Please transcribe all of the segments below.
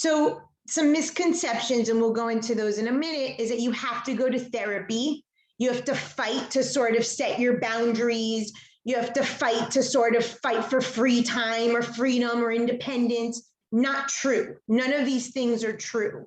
So some misconceptions, and we'll go into those in a minute, is that you have to go to therapy. You have to fight to sort of set your boundaries. You have to fight to sort of fight for free time or freedom or independence. Not true. None of these things are true.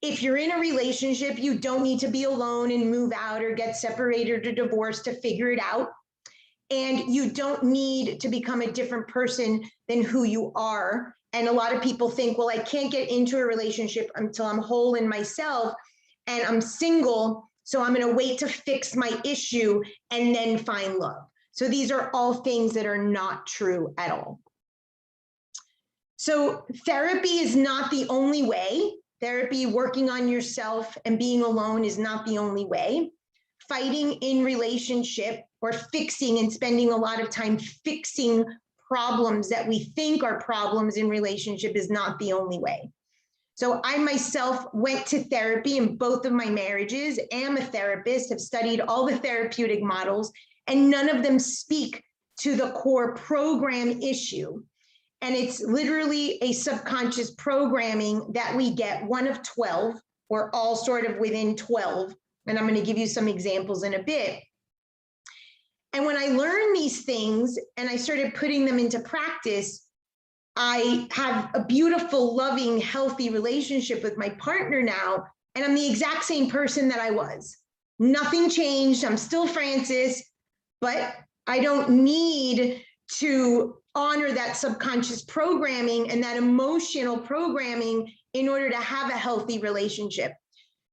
If you're in a relationship, you don't need to be alone and move out or get separated or divorced to figure it out. And you don't need to become a different person than who you are. And a lot of people think, well, I can't get into a relationship until I'm whole in myself and I'm single, so I'm going to wait to fix my issue and then find love. So these are all things that are not true at all. So therapy is not the only way. Therapy, working on yourself and being alone is not the only way. Fighting in relationship or fixing and spending a lot of time fixing problems that we think are problems in relationship is not the only way. So I myself went to therapy in both of my marriages, am a therapist, have studied all the therapeutic models, and none of them speak to the core program issue. And it's literally a subconscious programming that we get, one of 12, or all sort of within 12. And I'm going to give you some examples in a bit. And when I learned these things and I started putting them into practice, I have a beautiful, loving, healthy relationship with my partner now. And I'm the exact same person that I was. Nothing changed. I'm still Frances, but I don't need to honor that subconscious programming and that emotional programming in order to have a healthy relationship.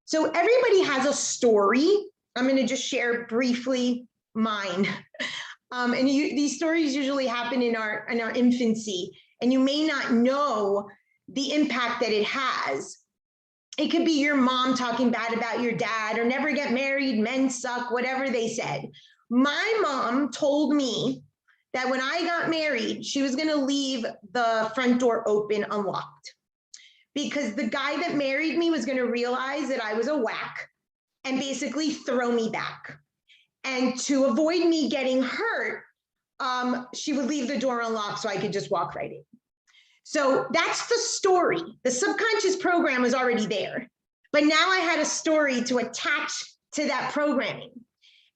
So everybody has a story. I'm going to just share briefly mine. These stories usually happen in our infancy, and you may not know the impact that it has. It could be your mom talking bad about your dad, or never get married, men suck, whatever they said. My mom told me that when I got married, she was going to leave the front door open unlocked, because the guy that married me was going to realize that I was a whack and basically throw me back. And to avoid me getting hurt, she would leave the door unlocked so I could just walk right in. So that's the story. The subconscious program was already there, but now I had a story to attach to that programming.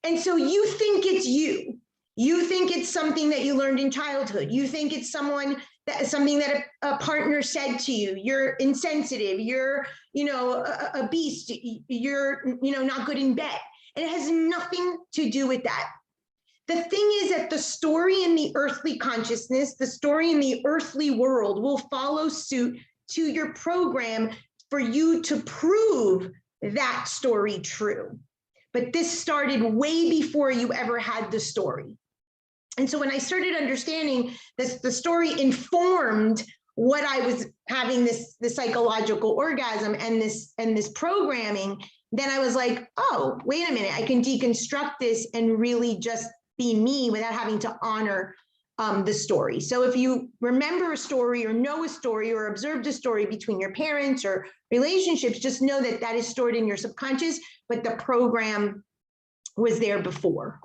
And so you think it's you. You think it's something that you learned in childhood. You think it's something that a partner said to you. You're insensitive. You're, a beast. You're, not good in bed. And it has nothing to do with that. The thing is that the story in the earthly consciousness, the story in the earthly world will follow suit to your program for you to prove that story true. But this started way before you ever had the story. And so when I started understanding this, the story informed what I was having the psychological orgasm and this programming, then I was like, oh, wait a minute, I can deconstruct this and really just be me without having to honor the story. So if you remember a story or know a story or observed a story between your parents or relationships, just know that that is stored in your subconscious, but the program was there before.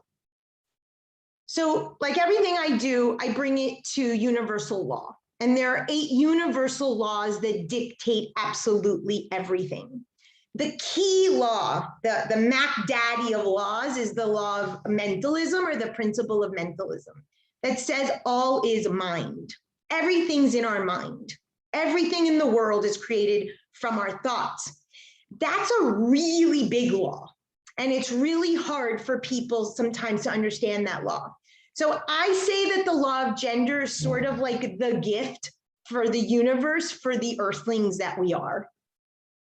So like everything I do, I bring it to universal law. And there are 8 universal laws that dictate absolutely everything. The key law, the Mac Daddy of laws, is the law of mentalism, or the principle of mentalism, that says all is mind. Everything's in our mind. Everything in the world is created from our thoughts. That's a really big law. And it's really hard for people sometimes to understand that law. So I say that the law of gender is sort of like the gift for the universe, for the earthlings that we are.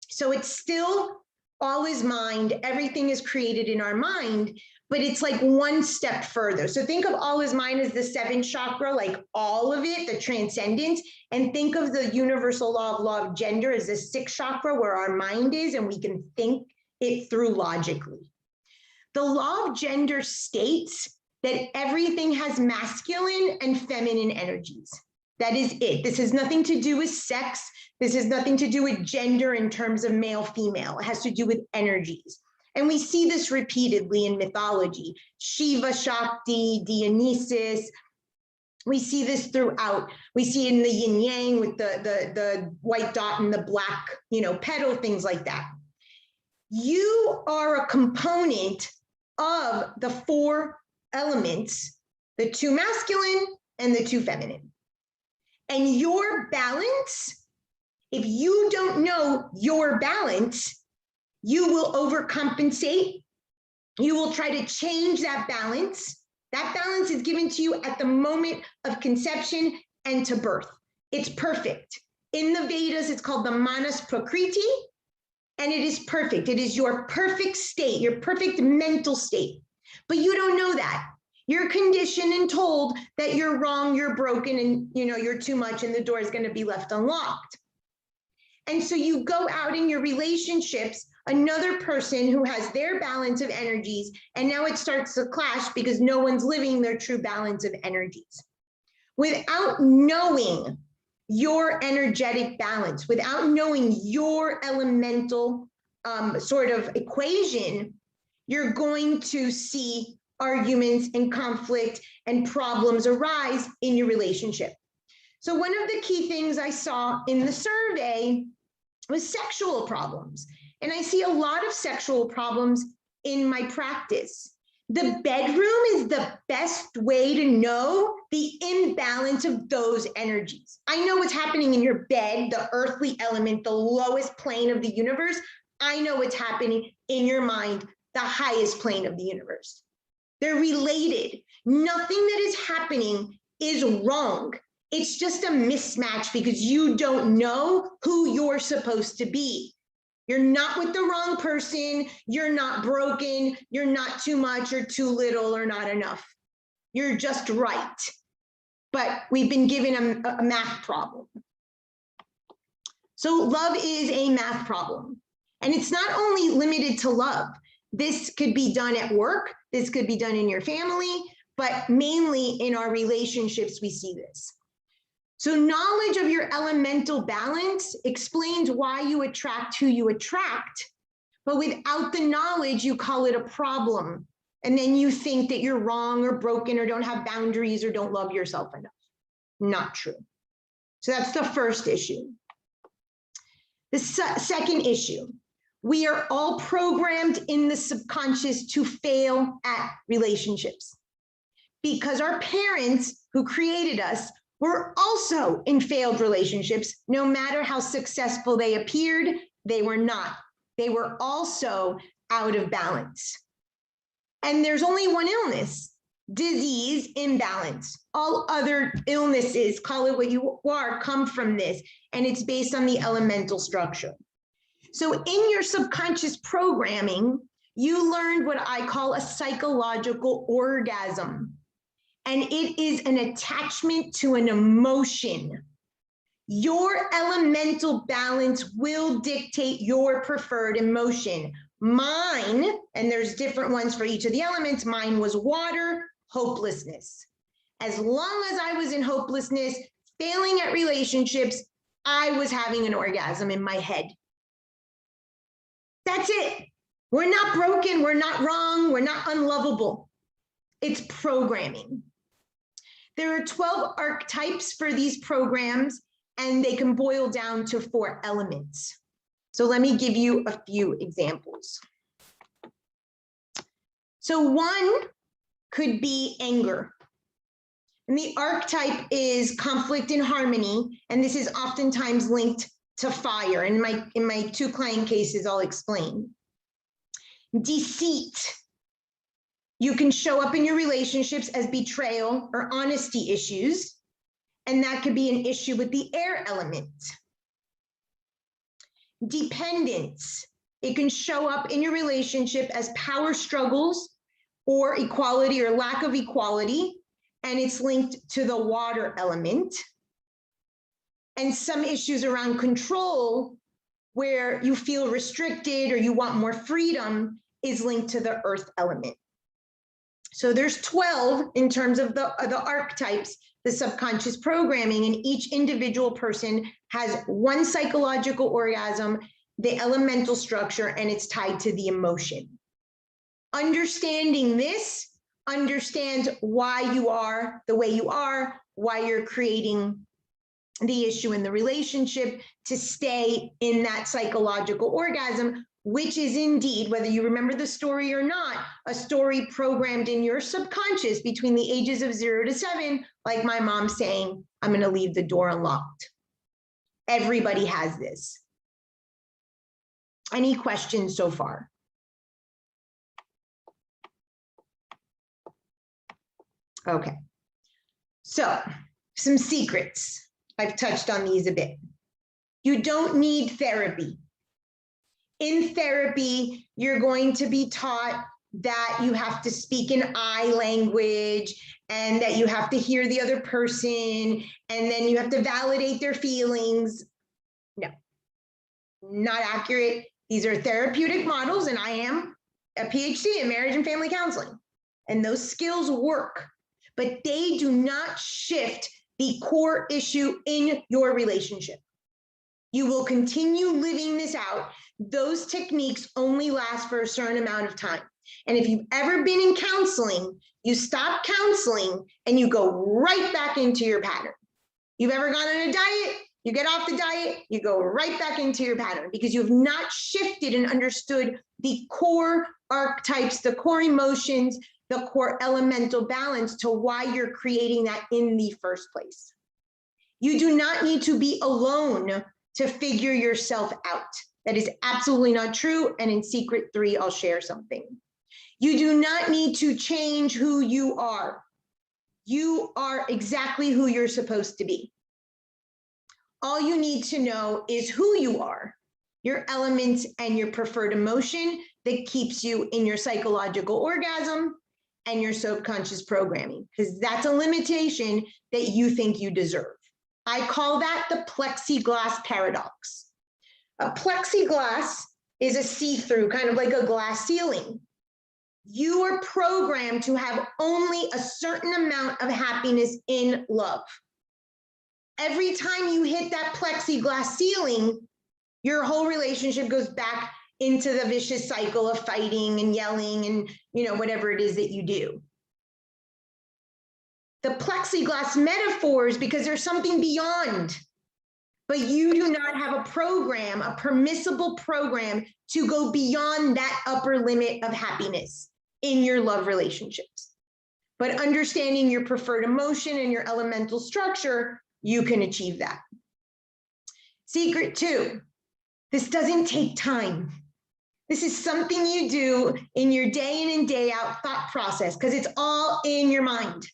So it's still all is mind. Everything is created in our mind, but it's like one step further. So think of all is mind as the 7th chakra, like all of it, the transcendence, and think of the universal law of gender as the 6th chakra, where our mind is, and we can think it through logically. The law of gender states that everything has masculine and feminine energies. That is it. This has nothing to do with sex. This has nothing to do with gender in terms of male, female. It has to do with energies. And we see this repeatedly in mythology. Shiva, Shakti, Dionysus, We see this throughout. We see it in the yin yang with the white dot and the black, petal, things like that. You are a component of the 4 elements, the 2 masculine and the 2 feminine. And your balance, if you don't know your balance, you will overcompensate. You will try to change that balance. That balance is given to you at the moment of conception and to birth. It's perfect. In the Vedas, it's called the Manas Prakriti, and it is perfect. It is your perfect state, your perfect mental state. But you don't know that. You're conditioned and told that you're wrong, you're broken, and you're too much, and the door is going to be left unlocked. And so you go out in your relationships, another person who has their balance of energies, and now it starts to clash because no one's living their true balance of energies. Without knowing your energetic balance, without knowing your elemental sort of equation, you're going to see arguments and conflict and problems arise in your relationship. So one of the key things I saw in the survey was sexual problems. And I see a lot of sexual problems in my practice. The bedroom is the best way to know the imbalance of those energies. I know what's happening in your bed, the earthly element, the lowest plane of the universe. I know what's happening in your mind, the highest plane of the universe. They're related. Nothing that is happening is wrong. It's just a mismatch because you don't know who you're supposed to be. You're not with the wrong person. You're not broken. You're not too much or too little or not enough. You're just right. But we've been given a math problem. So love is a math problem. And it's not only limited to love. This could be done at work. This could be done in your family, but mainly in our relationships, we see this. So knowledge of your elemental balance explains why you attract who you attract, but without the knowledge, you call it a problem. And then you think that you're wrong or broken or don't have boundaries or don't love yourself enough. Not true. So that's the first issue. The second issue, we are all programmed in the subconscious to fail at relationships because our parents who created us were also in failed relationships. No matter how successful they appeared, they were not. They were also out of balance. And there's only one illness, disease, imbalance. All other illnesses, call it what you are, come from this. And it's based on the elemental structure. So in your subconscious programming, you learned what I call a psychological orgasm. And it is an attachment to an emotion. Your elemental balance will dictate your preferred emotion. Mine, and there's different ones for each of the elements, mine was water, hopelessness. As long as I was in hopelessness, failing at relationships, I was having an orgasm in my head. That's it. We're not broken, we're not wrong, we're not unlovable. It's programming. There are 12 archetypes for these programs, and they can boil down to 4 elements. So let me give you a few examples. So one could be anger. And the archetype is conflict and harmony, and this is oftentimes linked to fire. In my 2 client cases, I'll explain. Deceit. You can show up in your relationships as betrayal or honesty issues, and that could be an issue with the air element. Dependence. It can show up in your relationship as power struggles or equality or lack of equality, and it's linked to the water element. And some issues around control, where you feel restricted or you want more freedom, is linked to the earth element. So there's 12 in terms of the archetypes, the subconscious programming, and each individual person has one psychological orgasm, the elemental structure, and it's tied to the emotion. Understanding this understands why you are the way you are, why you're creating the issue in the relationship to stay in that psychological orgasm, which is indeed, whether you remember the story or not, a story programmed in your subconscious between the ages of 0 to 7, like my mom saying, I'm going to leave the door unlocked. Everybody has this. Any questions so far? Okay. So, some secrets. I've touched on these a bit. You don't need therapy. In therapy, you're going to be taught that you have to speak in I language and that you have to hear the other person and then you have to validate their feelings. No, not accurate. These are therapeutic models, and I am a PhD in marriage and family counseling. And those skills work, but they do not shift the core issue in your relationship. You will continue living this out. Those techniques only last for a certain amount of time. And if you've ever been in counseling, you stop counseling and you go right back into your pattern. You've ever gone on a diet, you get off the diet, you go right back into your pattern because you have not shifted and understood the core archetypes, the core emotions, the core elemental balance to why you're creating that in the first place. You do not need to be alone to figure yourself out. That is absolutely not true. And in Secret 3, I'll share something. You do not need to change who you are. You are exactly who you're supposed to be. All you need to know is who you are, your elements and your preferred emotion that keeps you in your psychological orgasm and your subconscious programming, because that's a limitation that you think you deserve. I call that the plexiglass paradox. A plexiglass is a see-through, kind of like a glass ceiling. You are programmed to have only a certain amount of happiness in love. Every time you hit that plexiglass ceiling, your whole relationship goes back into the vicious cycle of fighting and yelling and, whatever it is that you do. The plexiglass metaphors because there's something beyond, but you do not have a program, a permissible program to go beyond that upper limit of happiness in your love relationships. But understanding your preferred emotion and your elemental structure, you can achieve that. Secret 2, this doesn't take time. This is something you do in your day in and day out thought process because it's all in your mind.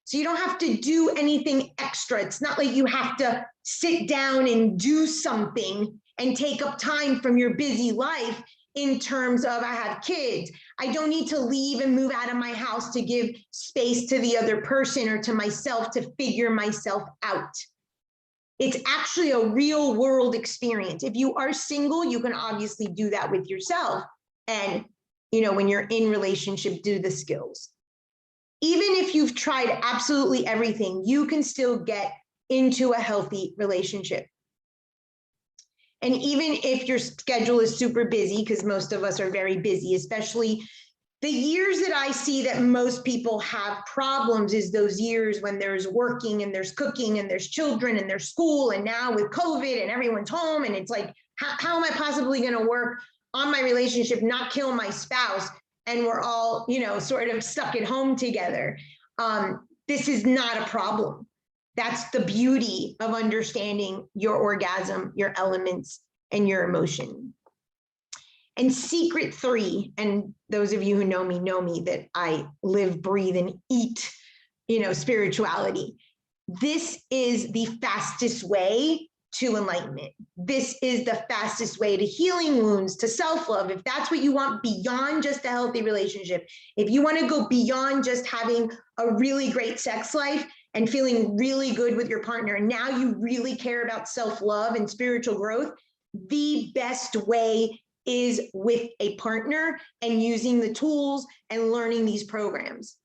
So you don't have to do anything extra. It's not like you have to sit down and do something and take up time from your busy life in terms of I have kids. I don't need to leave and move out of my house to give space to the other person or to myself to figure myself out. It's actually a real world experience. If you are single, you can obviously do that with yourself. And, when you're in relationship, do the skills. Even if you've tried absolutely everything, you can still get into a healthy relationship. And even if your schedule is super busy, because most of us are very busy, especially the years that I see that most people have problems is those years when there's working and there's cooking and there's children and there's school, and now with COVID and everyone's home, and it's like, how am I possibly going to work on my relationship, not kill my spouse, and we're all, sort of stuck at home together. This is not a problem. That's the beauty of understanding your orgasm, your elements, and your emotion. And Secret 3, and those of you who know me that I live, breathe, and eat, spirituality. This is the fastest way to enlightenment. This is the fastest way to healing wounds, to self-love. If that's what you want beyond just a healthy relationship, if you want to go beyond just having a really great sex life and feeling really good with your partner, and now you really care about self-love and spiritual growth, the best way is with a partner and using the tools and learning these programs.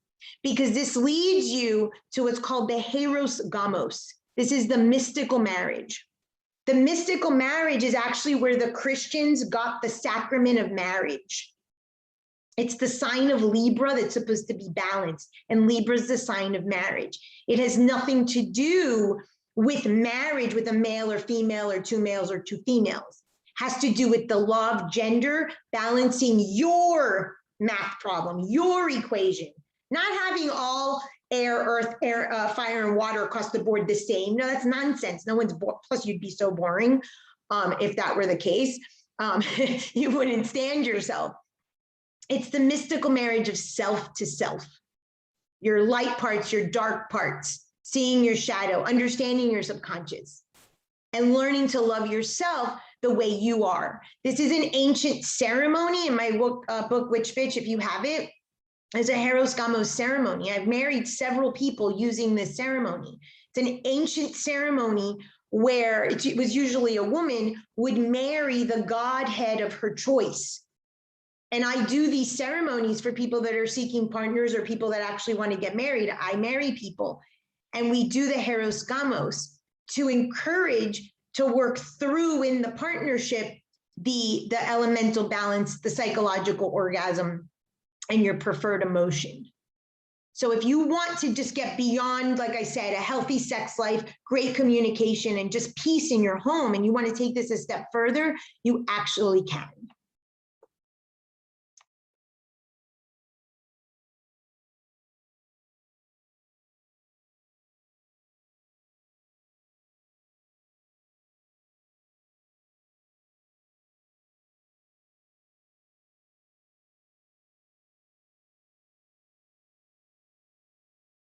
Because this leads you to what's called the Heros Gamos. This is the mystical marriage. The mystical marriage is actually where the Christians got the sacrament of marriage. It's the sign of Libra that's supposed to be balanced, and Libra is the sign of marriage. It has nothing to do with marriage with a male or female or two males or two females. It has to do with the law of gender balancing your math problem, your equation, not having all air, earth, fire, and water across the board the same. No, that's nonsense. No one's plus you'd be so boring if that were the case. You wouldn't stand yourself. It's the mystical marriage of self to self. Your light parts, your dark parts, seeing your shadow, understanding your subconscious, and learning to love yourself the way you are. This is an ancient ceremony in my book, Witch Bitch, if you have it. It's a Heros Gamos ceremony. I've married several people using this ceremony. It's an ancient ceremony where it was usually a woman would marry the godhead of her choice. And I do these ceremonies for people that are seeking partners or people that actually want to get married. I marry people, and we do the Heros Gamos to encourage to work through in the partnership the elemental balance, the psychological orgasm, and your preferred emotion. So if you want to just get beyond, like I said, a healthy sex life, great communication, and just peace in your home, and you want to take this a step further, you actually can.